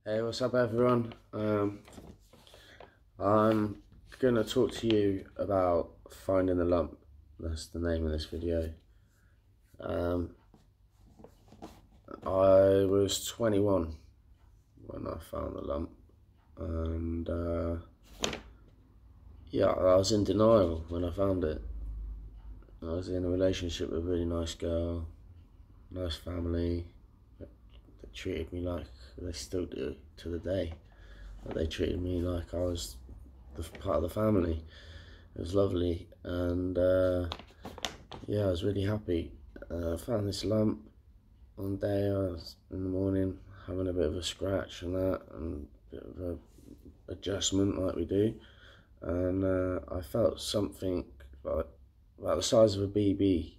Hey, what's up, everyone? I'm gonna talk to you about finding the lump. That's the name of this video. Um, I was 21 when I found the lump, and yeah, I was in denial when I found it. I was in a relationship with a really nice girl, nice family that treated me like they still do to the day. They treated me like I was part of the family. It was lovely, and yeah, I was really happy. I found this lump one day. I was in the morning having a bit of a scratch and that, and a bit of a adjustment like we do, and I felt something like about the size of a BB.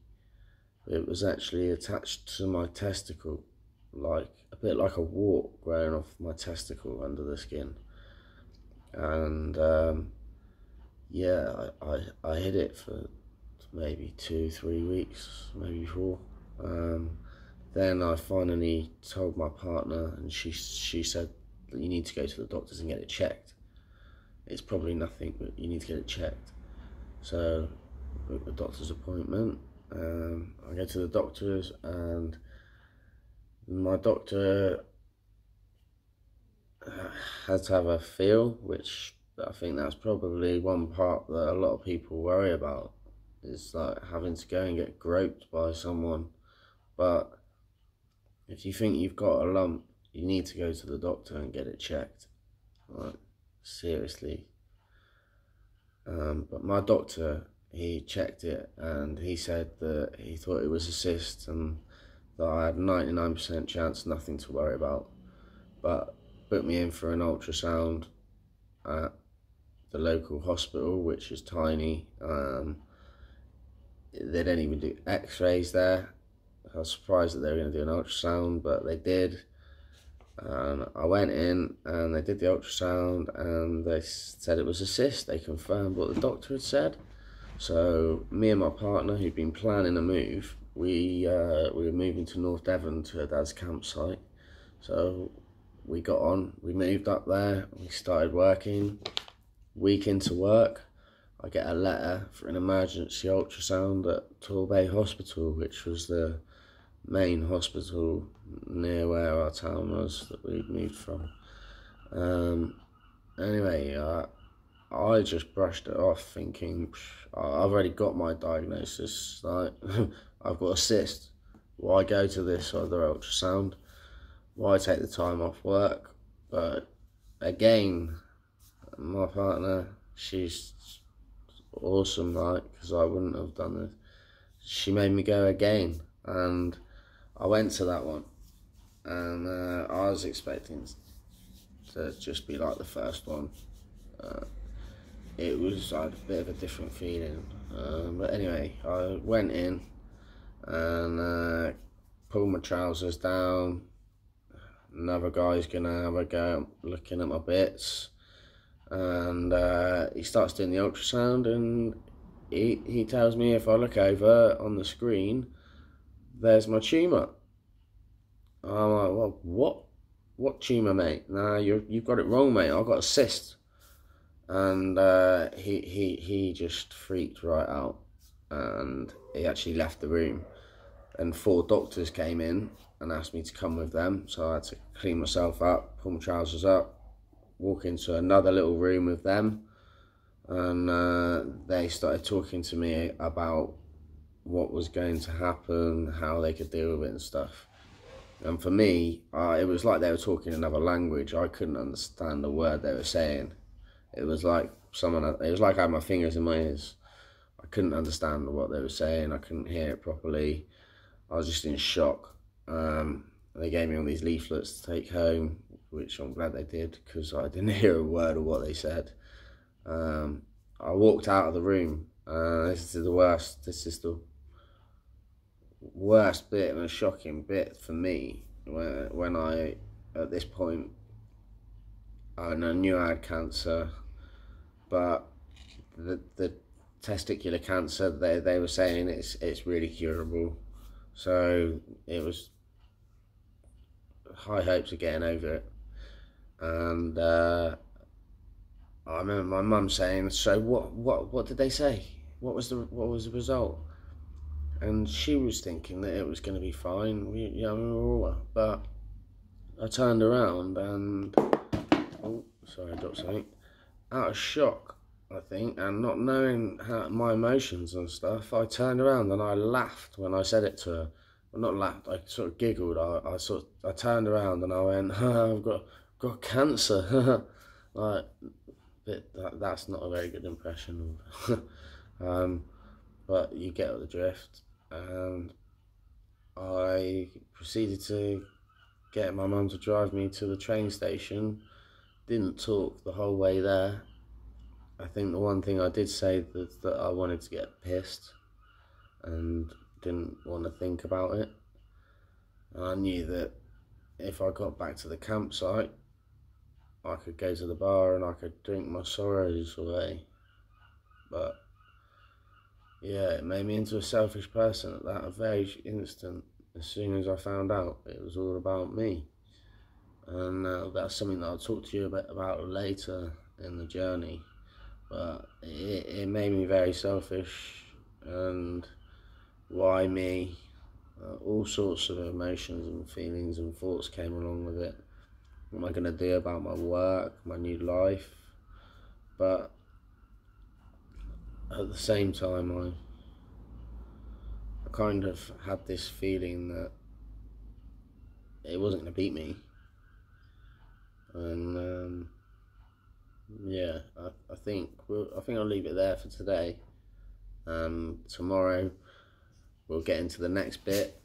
It was actually attached to my testicle, like a bit like a wart growing off my testicle under the skin, and yeah, I hid it for maybe 2-3 weeks, maybe 4. Then I finally told my partner, and she said that you need to go to the doctors and get it checked. It's probably nothing, but you need to get it checked. So I booked the doctor's appointment. I go to the doctors, and my doctor had to have a feel, which I think that's probably one part that a lot of people worry about. It's like having to go and get groped by someone. But if you think you've got a lump, you need to go to the doctor and get it checked. Like, seriously. But my doctor, he checked it, and he said that he thought it was a cyst and that I had 99% chance, nothing to worry about. But booked me in for an ultrasound at the local hospital, which is tiny. They don't even do x-rays there. I was surprised that they were going to do an ultrasound, but they did. I went in and they did the ultrasound, and they said it was a cyst. They confirmed what the doctor had said. So me and my partner, who'd been planning a move, we were moving to North Devon to a dad's campsite. So we got on, we moved up there, we started working. Week into work, I get a letter for an emergency ultrasound at Torbay Hospital, which was the main hospital near where our town was that we'd moved from. Anyway, I just brushed it off, thinking I've already got my diagnosis. Like, I've got a cyst. Why go to this other ultrasound? Why take the time off work? But again, my partner, she's awesome, like, because I wouldn't have done this. She made me go again, and I went to that one, and I was expecting to just be like the first one. It was like a bit of a different feeling, but anyway, I went in and pulled my trousers down. Another guy's gonna have a go looking at my bits, and he starts doing the ultrasound, and he tells me if I look over on the screen, there's my tumour. I'm like, well, what tumour, mate? Nah, you've got it wrong, mate. I've got a cyst. And he just freaked right out, and he actually left the room, and 4 doctors came in and asked me to come with them. So I had to clean myself up, pull my trousers up, walk into another little room with them, and they started talking to me about what was going to happen, how they could deal with it and stuff. And for me, it was like they were talking another language. I couldn't understand a word they were saying. It was like I had my fingers in my ears. I couldn't understand what they were saying. I couldn't hear it properly. I was just in shock. They gave me all these leaflets to take home, which I'm glad they did, because I didn't hear a word of what they said. I walked out of the room. This is the worst. This is the worst bit and a shocking bit for me. When I, at this point, I knew I had cancer, but the testicular cancer, they were saying it's really curable. So it was high hopes of getting over it. And I remember my mum saying, "So what did they say? What was the result?" And she was thinking that it was going to be fine. We were all, but I turned around and, oh, sorry, I dropped something. Out of shock, I think, and not knowing my emotions and stuff, I turned around and I laughed when I said it to her. Well, not laughed, I sort of giggled. I turned around and I went, I've got cancer. Like, that's not a very good impression of, but you get the drift. And I proceeded to get my mum to drive me to the train station. Didn't talk the whole way there. I think the one thing I did say was that I wanted to get pissed and didn't want to think about it. And I knew that if I got back to the campsite, I could go to the bar and I could drink my sorrows away. But yeah, it made me into a selfish person at that very instant. As soon as I found out, it was all about me. And that's something that I'll talk to you about later in the journey. But it made me very selfish. And why me? All sorts of emotions and feelings and thoughts came along with it. What am I going to do about my work, my new life? But at the same time, I kind of had this feeling that it wasn't going to beat me. And yeah, I think I'll leave it there for today. Tomorrow we'll get into the next bit,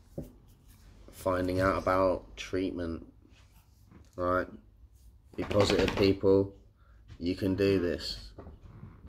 finding out about treatment. Right? Be positive, people. You can do this.